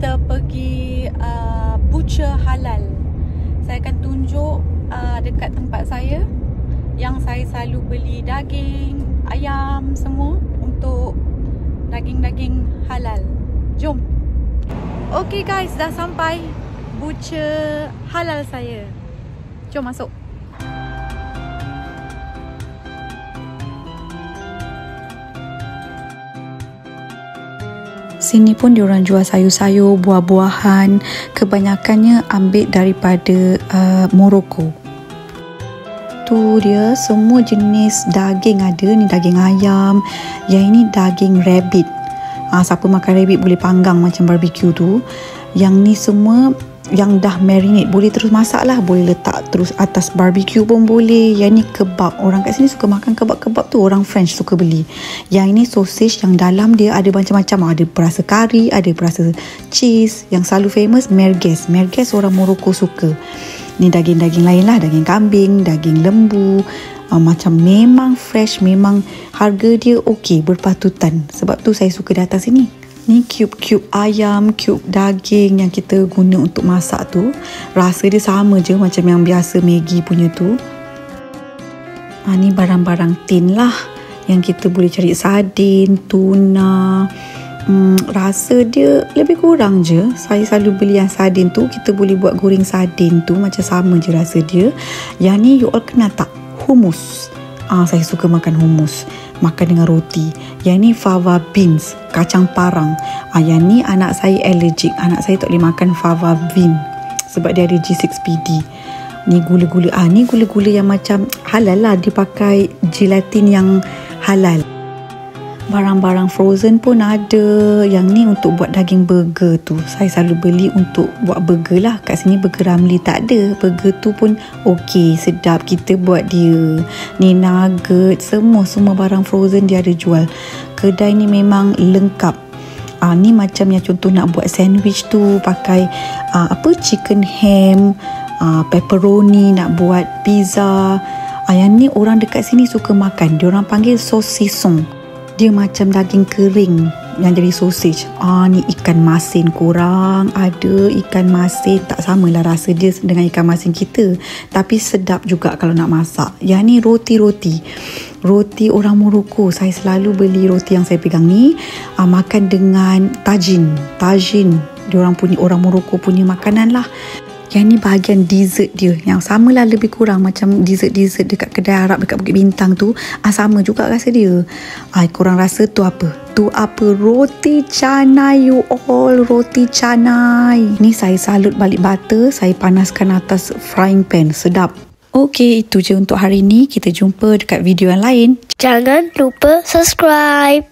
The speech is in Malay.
kita pergi butcher halal. Saya akan tunjuk dekat tempat saya yang saya selalu beli daging, ayam semua untuk daging-daging halal. Jom. Okay guys, dah sampai butcher halal saya. Jom masuk. Sini pun diorang jual sayur-sayur, buah-buahan. Kebanyakannya ambil daripada Morocco. Tu dia, semua jenis daging ada. Ni daging ayam. Yang ini daging rabbit. Siapa makan rabbit boleh panggang macam barbecue tu. Yang ni semua yang dah marinate, boleh terus masak lah, boleh letak terus atas barbecue pun boleh. Yang ni kebab, orang kat sini suka makan kebab-kebab tu, orang French suka beli. Yang ini sausage yang dalam dia ada macam-macam, ada perasa kari, ada perasa cheese. Yang selalu famous merguez orang Morocco suka. Ni daging-daging lain lah, daging kambing, daging lembu. Macam memang fresh, memang harga dia okey, berpatutan. Sebab tu saya suka datang sini. Ni cube-cube ayam, cube daging yang kita guna untuk masak tu. Rasa dia sama je macam yang biasa Maggi punya tu. Ni barang-barang tin lah. Yang kita boleh cari sardin, tuna. Rasa dia lebih kurang je. Saya selalu beli yang sardin tu. Kita boleh buat goreng sardin tu. Macam sama je rasa dia. Yang ni you all kenal tak? Hummus. Saya suka makan hummus. Makan dengan roti. Yang ni fava beans, kacang parang. Yang ni anak saya allergic. Anak saya tak boleh makan fava bean sebab dia ada G6PD. Ni gula-gula. Ni gula-gula yang macam halal lah. Dia pakai gelatin yang halal. Barang-barang frozen pun ada. Yang ni untuk buat daging burger tu. Saya selalu beli untuk buat burger lah. Kat sini burger Ramly tak ada. Burger tu pun okey, sedap. Kita buat dia. Ni nugget, semua barang frozen dia ada jual. Kedai ni memang lengkap. Ni macam yang contoh nak buat sandwich tu, pakai chicken ham, pepperoni, nak buat pizza. Yang ni orang dekat sini suka makan. Diorang panggil saucisson. Dia macam daging kering yang jadi sausage. Ni ikan masin kurang. Ada ikan masin. Tak samalah rasa dia dengan ikan masin kita. Tapi sedap juga kalau nak masak. Yang ni roti-roti. Roti orang Morocco. Saya selalu beli roti yang saya pegang ni. Makan dengan tajin. Tajin. Diorang punya, orang Morocco punya makanan lah. Yang ni bahagian dessert dia. Yang samalah lebih kurang macam dessert-dessert dekat kedai Arab dekat Bukit Bintang tu. Sama juga rasa dia. Korang rasa tu apa? Tu apa? Roti canai you all. Roti canai. Ni saya salut balik butter. Saya panaskan atas frying pan. Sedap. Okey, itu je untuk hari ni. Kita jumpa dekat video yang lain. Jangan lupa subscribe.